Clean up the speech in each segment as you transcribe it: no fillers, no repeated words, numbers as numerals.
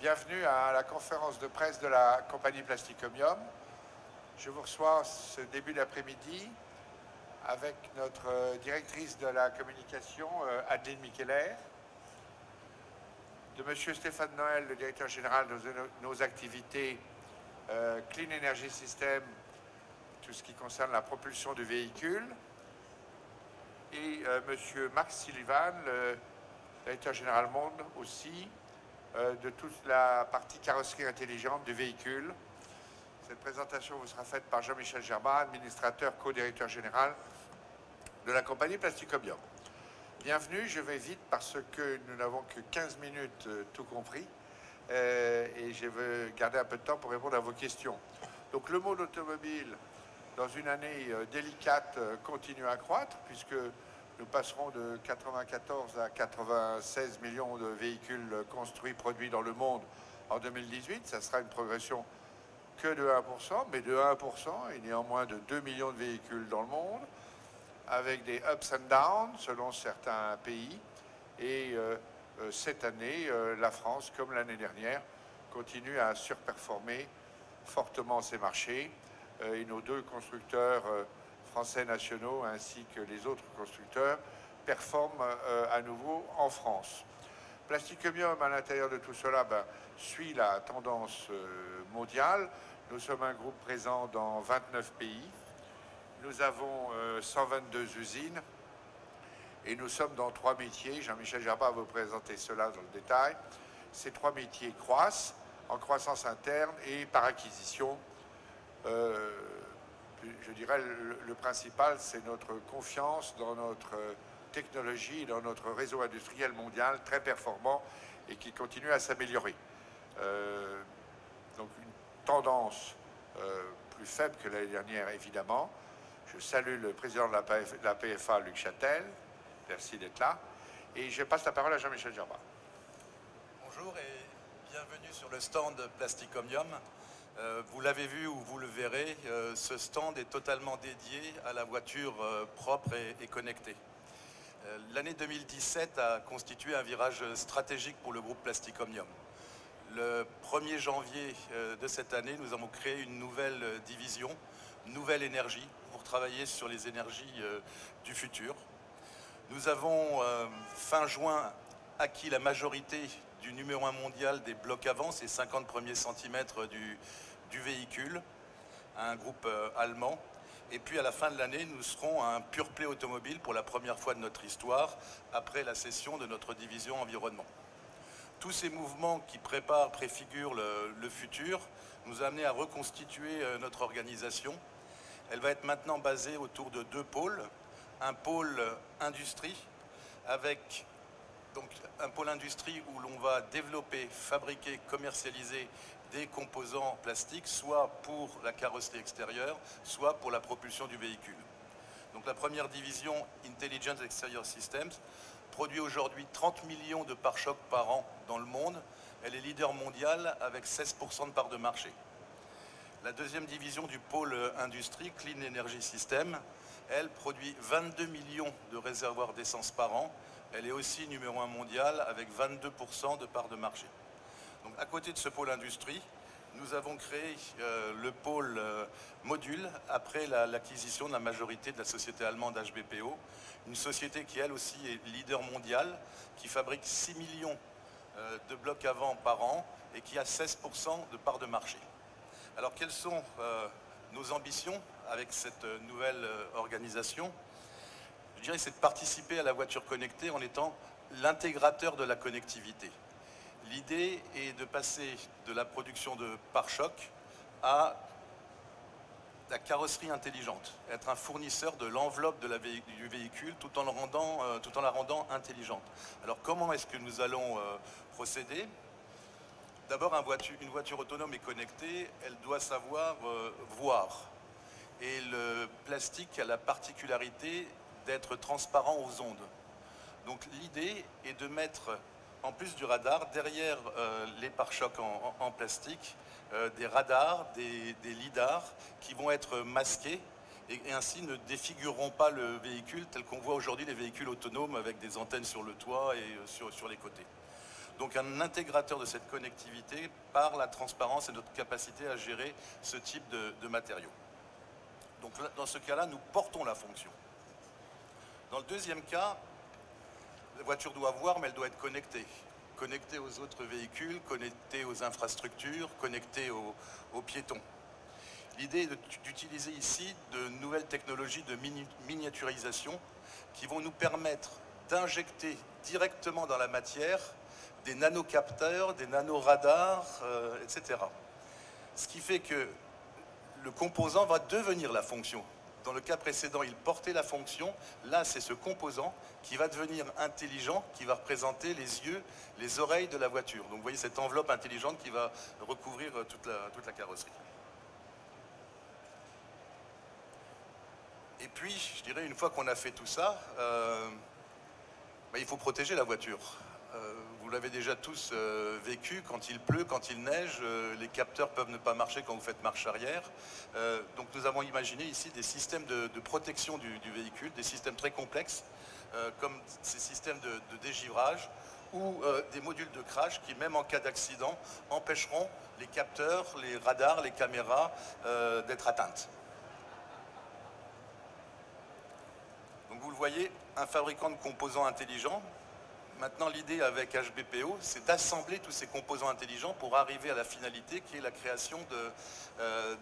Bienvenue à la conférence de presse de la compagnie Plastic Omnium. Je vous reçois ce début d'après-midi avec notre directrice de la communication, Adeline Micheler, de M. Stéphane Noël, le directeur général de nos activités Clean Energy System, tout ce qui concerne la propulsion du véhicule, et M. Marc Sullivan, le directeur général monde aussi, de toute la partie carrosserie intelligente du véhicule. Cette présentation vous sera faite par Jean-Michel Germain, administrateur, co-directeur général de la compagnie Plastic Omnium. Bienvenue, je vais vite parce que nous n'avons que 15 minutes tout compris et je veux garder un peu de temps pour répondre à vos questions. Donc le monde automobile, dans une année délicate, continue à croître puisque nous passerons de 94 à 96 millions de véhicules construits, produits dans le monde en 2018. Ça sera une progression que de 1%, mais de 1% et néanmoins de 2 millions de véhicules dans le monde, avec des ups and downs selon certains pays. Et cette année, la France, comme l'année dernière, continue à surperformer fortement ses marchés. Et nos deux constructeurs français nationaux ainsi que les autres constructeurs performent à nouveau en France. Plastic Omnium, à l'intérieur de tout cela, suit la tendance mondiale. Nous sommes un groupe présent dans 29 pays. Nous avons 122 usines et nous sommes dans 3 métiers. Jean-Michel Germain va vous présenter cela dans le détail. Ces 3 métiers croissent en croissance interne et par acquisition. Je dirais le principal, c'est notre confiance dans notre technologie, dans notre réseau industriel mondial très performant et qui continue à s'améliorer. Donc une tendance plus faible que l'année dernière, évidemment. Je salue le président de la PFA, Luc Châtel. Merci d'être là. Et je passe la parole à Jean-Michel Germain. Bonjour et bienvenue sur le stand Plastic Omnium. Vous l'avez vu ou vous le verrez, ce stand est totalement dédié à la voiture propre et connectée. L'année 2017 a constitué un virage stratégique pour le groupe Plastic Omnium. Le 1er janvier de cette année, nous avons créé une nouvelle division, Nouvelle Énergie, pour travailler sur les énergies du futur. Nous avons, fin juin, acquis la majorité du numéro 1 mondial des blocs avant, ces 50 premiers centimètres du véhicule, un groupe allemand. Et puis à la fin de l'année, nous serons un pure play automobile pour la première fois de notre histoire, après la cession de notre division environnement. Tous ces mouvements qui préfigurent le futur nous ont amené à reconstituer notre organisation. Elle va être maintenant basée autour de 2 pôles. Un pôle industrie, avec donc un pôle industrie où l'on va développer, fabriquer, commercialiser des composants plastiques, soit pour la carrosserie extérieure, soit pour la propulsion du véhicule. Donc la première division, Intelligent Exterior Systems, produit aujourd'hui 30 millions de pare-chocs par an dans le monde. Elle est leader mondial avec 16% de part de marché. La deuxième division du pôle industrie, Clean Energy System, elle produit 22 millions de réservoirs d'essence par an. Elle est aussi numéro 1 mondial avec 22% de part de marché. Donc à côté de ce pôle industrie, nous avons créé le pôle module après l'acquisition de la majorité de la société allemande HBPO, une société qui elle aussi est leader mondial, qui fabrique 6 millions de blocs avant par an et qui a 16% de part de marché. Alors quelles sont nos ambitions avec cette nouvelle organisation? Je dirais c'est de participer à la voiture connectée en étant l'intégrateur de la connectivité. L'idée est de passer de la production de pare-chocs à la carrosserie intelligente, être un fournisseur de l'enveloppe du véhicule tout en la rendant intelligente. Alors comment est-ce que nous allons procéder? D'abord, une voiture autonome et connectée, elle doit savoir voir. Et le plastique a la particularité d'être transparent aux ondes. Donc l'idée est de mettre, en plus du radar, derrière les pare-chocs en plastique, des radars, des lidars qui vont être masqués et ainsi ne défigureront pas le véhicule tel qu'on voit aujourd'hui les véhicules autonomes avec des antennes sur le toit et sur les côtés. Donc un intégrateur de cette connectivité par la transparence et notre capacité à gérer ce type de matériaux. Donc dans ce cas-là, nous portons la fonction. Dans le deuxième cas, la voiture doit voir, mais elle doit être connectée. Connectée aux autres véhicules, connectée aux infrastructures, connectée aux piétons. L'idée est d'utiliser ici de nouvelles technologies de miniaturisation qui vont nous permettre d'injecter directement dans la matière des nanocapteurs, des nanoradars, etc. Ce qui fait que le composant va devenir la fonction. Dans le cas précédent, il portait la fonction. Là, c'est ce composant qui va devenir intelligent, qui va représenter les yeux, les oreilles de la voiture. Donc vous voyez cette enveloppe intelligente qui va recouvrir toute la carrosserie. Et puis, je dirais, une fois qu'on a fait tout ça, il faut protéger la voiture. Vous l'avez déjà tous vécu, quand il pleut, quand il neige, les capteurs peuvent ne pas marcher quand vous faites marche arrière. Donc nous avons imaginé ici des systèmes de protection du véhicule, des systèmes très complexes, comme ces systèmes de dégivrage, ou des modules de crash qui, même en cas d'accident, empêcheront les capteurs, les radars, les caméras d'être atteintes. Donc vous le voyez, un fabricant de composants intelligents. Maintenant, l'idée avec HBPO, c'est d'assembler tous ces composants intelligents pour arriver à la finalité qui est la création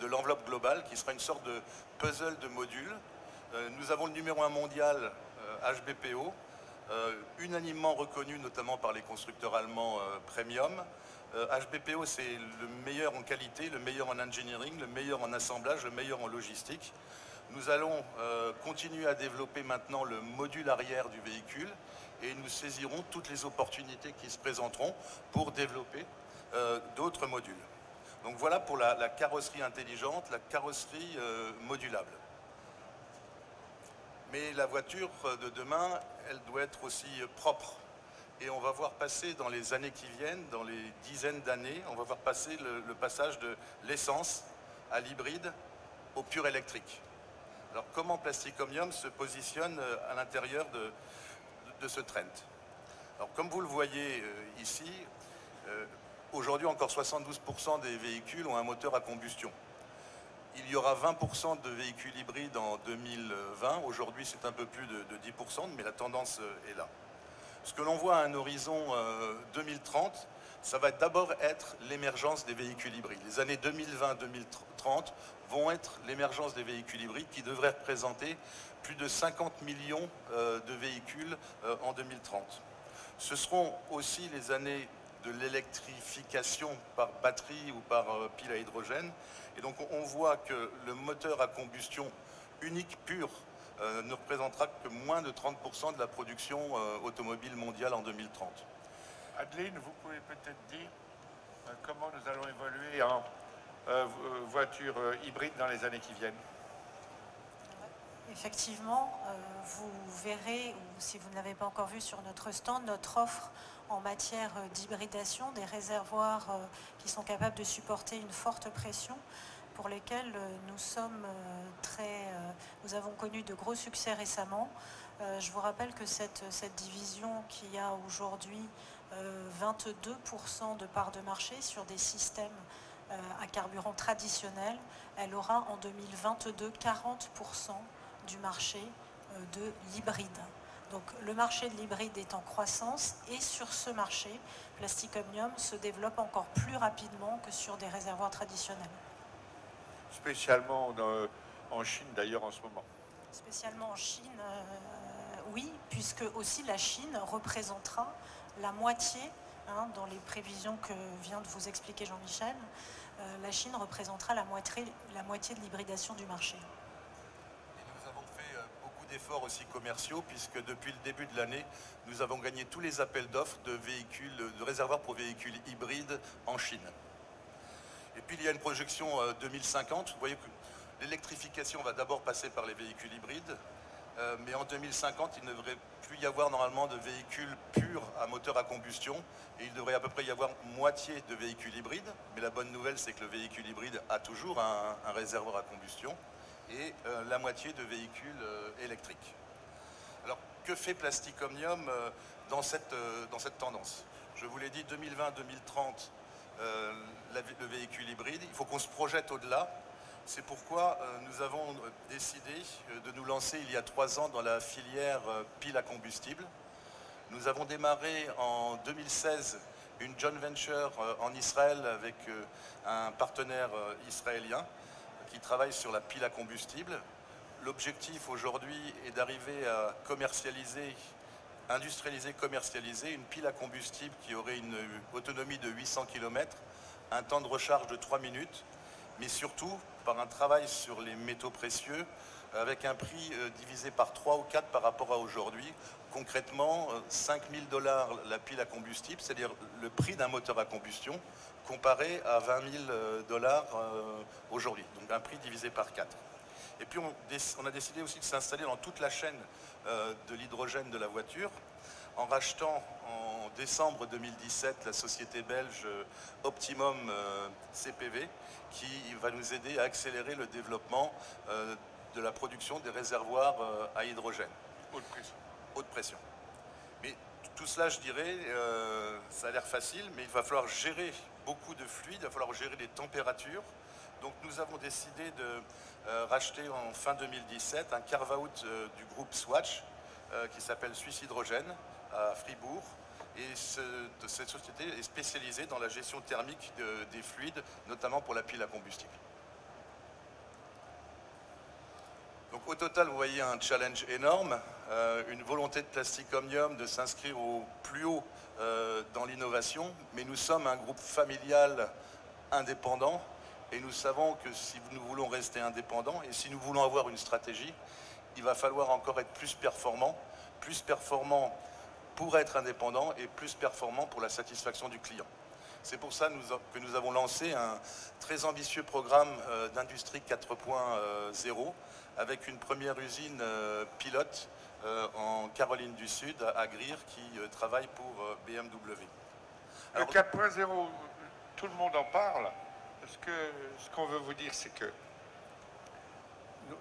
de l'enveloppe globale, qui sera une sorte de puzzle de modules. Nous avons le numéro 1 mondial HBPO, unanimement reconnu notamment par les constructeurs allemands premium. HBPO, c'est le meilleur en qualité, le meilleur en engineering, le meilleur en assemblage, le meilleur en logistique. Nous allons continuer à développer maintenant le module arrière du véhicule et nous saisirons toutes les opportunités qui se présenteront pour développer d'autres modules. Donc voilà pour la carrosserie intelligente, la carrosserie modulable. Mais la voiture de demain, elle doit être aussi propre. Et on va voir passer dans les années qui viennent, dans les dizaines d'années, on va voir passer le passage de l'essence à l'hybride au pur électrique. Alors comment Plastic Omnium se positionne à l'intérieur de ce trend? Alors comme vous le voyez ici, aujourd'hui encore 72% des véhicules ont un moteur à combustion. Il y aura 20% de véhicules hybrides en 2020. Aujourd'hui, c'est un peu plus de 10%, mais la tendance est là. Ce que l'on voit à un horizon 2030, ça va d'abord être l'émergence des véhicules hybrides. Les années 2020-2030 vont être l'émergence des véhicules hybrides qui devraient représenter plus de 50 millions de véhicules en 2030. Ce seront aussi les années de l'électrification par batterie ou par pile à hydrogène. Et donc on voit que le moteur à combustion unique pur ne représentera que moins de 30% de la production automobile mondiale en 2030. Adeline, vous pouvez peut-être dire comment nous allons évoluer en voiture hybride dans les années qui viennent? Effectivement, vous verrez, ou si vous ne l'avez pas encore vu sur notre stand, notre offre en matière d'hybridation, des réservoirs qui sont capables de supporter une forte pression, pour lesquels nous avons connu de gros succès récemment. Je vous rappelle que cette division qui a aujourd'hui 22% de part de marché sur des systèmes à carburant traditionnel, elle aura en 2022 40% du marché de l'hybride. Donc le marché de l'hybride est en croissance et sur ce marché, Plastic Omnium se développe encore plus rapidement que sur des réservoirs traditionnels. Spécialement en Chine d'ailleurs en ce moment. Spécialement en Chine, oui, puisque aussi la Chine représentera la moitié, dans les prévisions que vient de vous expliquer Jean-Michel, la Chine représentera la moitié de l'hybridation du marché. D'efforts aussi commerciaux, puisque depuis le début de l'année, nous avons gagné tous les appels d'offres de réservoirs pour véhicules hybrides en Chine. Et puis il y a une projection 2050. Vous voyez que l'électrification va d'abord passer par les véhicules hybrides, mais en 2050, il ne devrait plus y avoir normalement de véhicules purs à moteur à combustion, et il devrait à peu près y avoir moitié de véhicules hybrides. Mais la bonne nouvelle, c'est que le véhicule hybride a toujours un réservoir à combustion, et la moitié de véhicules électriques. Alors, que fait Plastic Omnium dans cette tendance? Je vous l'ai dit, 2020-2030, le véhicule hybride. Il faut qu'on se projette au-delà. C'est pourquoi nous avons décidé de nous lancer il y a 3 ans dans la filière pile à combustible. Nous avons démarré en 2016 une joint venture en Israël avec un partenaire israélien qui travaille sur la pile à combustible. L'objectif aujourd'hui est d'arriver à industrialiser, commercialiser une pile à combustible qui aurait une autonomie de 800 km, un temps de recharge de 3 minutes, mais surtout par un travail sur les métaux précieux avec un prix divisé par 3 ou 4 par rapport à aujourd'hui. Concrètement, 5 000 $ la pile à combustible, c'est-à-dire le prix d'un moteur à combustion, comparé à 20 000 $ aujourd'hui. Donc un prix divisé par 4. Et puis on a décidé aussi de s'installer dans toute la chaîne de l'hydrogène de la voiture, en rachetant en décembre 2017 la société belge Optimum CPV, qui va nous aider à accélérer le développement de la production des réservoirs à hydrogène. Haute pression. Haute pression. Mais tout cela, je dirais, ça a l'air facile, mais il va falloir gérer beaucoup de fluides, il va falloir gérer les températures. Donc nous avons décidé de racheter en fin 2017 un carve-out du groupe Swatch qui s'appelle Suisse Hydrogène à Fribourg. Et cette société est spécialisée dans la gestion thermique des fluides, notamment pour la pile à combustible. Donc au total, vous voyez un challenge énorme, une volonté de Plastic Omnium de s'inscrire au plus haut dans l'innovation, mais nous sommes un groupe familial indépendant et nous savons que si nous voulons rester indépendants et si nous voulons avoir une stratégie, il va falloir encore être plus performant pour être indépendant et plus performant pour la satisfaction du client. C'est pour ça que nous avons lancé un très ambitieux programme d'industrie 4.0 avec une première usine pilote en Caroline du Sud, à Greer, qui travaille pour BMW. Alors, le 4.0, tout le monde en parle. Ce qu'on veut vous dire, c'est que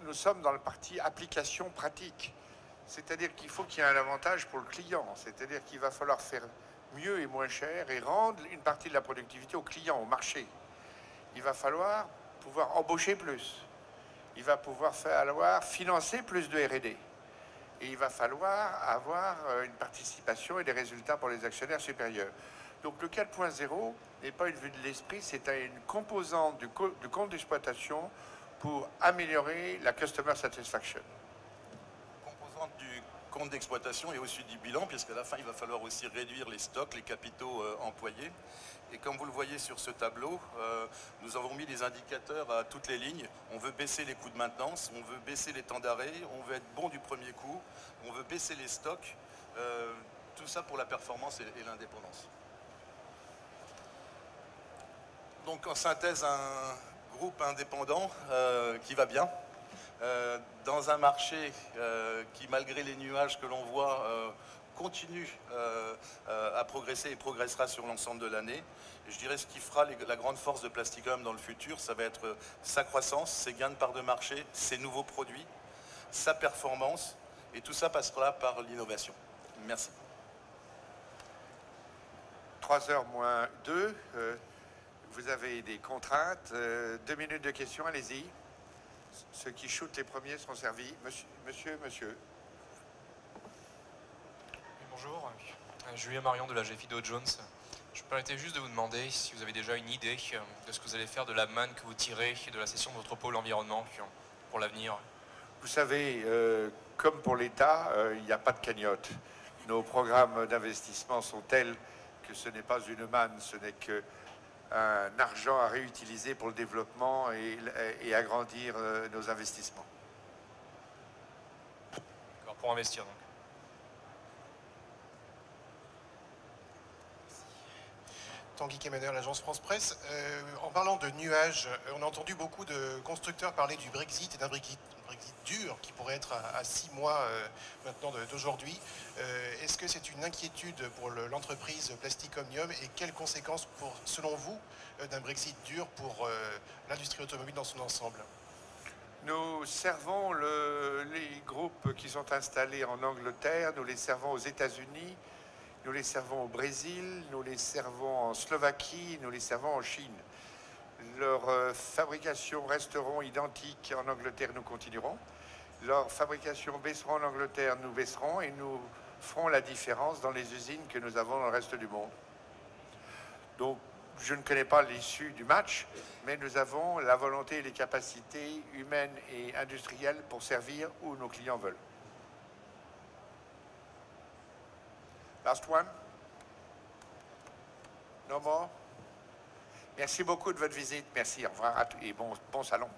nous sommes dans le parti application pratique. C'est-à-dire qu'il faut qu'il y ait un avantage pour le client. C'est-à-dire qu'il va falloir faire mieux et moins cher et rendre une partie de la productivité au client, au marché. Il va falloir pouvoir embaucher plus. Il va falloir financer plus de R&D. Et il va falloir avoir une participation et des résultats pour les actionnaires supérieurs. Donc le 4.0 n'est pas une vue de l'esprit, c'est une composante du compte d'exploitation pour améliorer la customer satisfaction. Composante du compte d'exploitation et aussi du bilan, puisqu'à la fin, il va falloir aussi réduire les stocks, les capitaux employés. Et comme vous le voyez sur ce tableau, nous avons mis des indicateurs à toutes les lignes. On veut baisser les coûts de maintenance, on veut baisser les temps d'arrêt, on veut être bon du premier coup, on veut baisser les stocks. Tout ça pour la performance et l'indépendance. Donc en synthèse, un groupe indépendant qui va bien, dans un marché qui, malgré les nuages que l'on voit, continue à progresser et progressera sur l'ensemble de l'année. Je dirais ce qui fera la grande force de Plastic Omnium dans le futur, ça va être sa croissance, ses gains de part de marché, ses nouveaux produits, sa performance, et tout ça passera par l'innovation. Merci. 3h moins 2, vous avez des contraintes. 2 minutes de questions, allez-y. Ceux qui shootent les premiers seront servis. Monsieur. Bonjour, Julien Marion de la GFI Dow Jones. Je me permettais juste de vous demander si vous avez déjà une idée de ce que vous allez faire de la manne que vous tirez de la session de votre pôle environnement pour l'avenir. Vous savez, comme pour l'État, il n'y a pas de cagnotte. Nos programmes d'investissement sont tels que ce n'est pas une manne, ce n'est qu'un argent à réutiliser pour le développement et agrandir nos investissements. D'accord, pour investir donc. Tanguy Kemener, l'agence France Presse. En parlant de nuages, on a entendu beaucoup de constructeurs parler du Brexit et d'un Brexit dur qui pourrait être à 6 mois maintenant d'aujourd'hui. Est-ce que c'est une inquiétude pour l'entreprise Plastic Omnium et quelles conséquences, selon vous, d'un Brexit dur pour l'industrie automobile dans son ensemble? Nous servons les groupes qui sont installés en Angleterre, nous les servons aux États-Unis Nous les servons au Brésil, nous les servons en Slovaquie, nous les servons en Chine. Leurs fabrications resteront identiques en Angleterre, nous continuerons. Leurs fabrications baisseront en Angleterre, nous baisserons et nous ferons la différence dans les usines que nous avons dans le reste du monde. Donc, je ne connais pas l'issue du match, mais nous avons la volonté et les capacités humaines et industrielles pour servir où nos clients veulent. Last one? No more? Merci beaucoup de votre visite. Merci, au revoir et bon salon.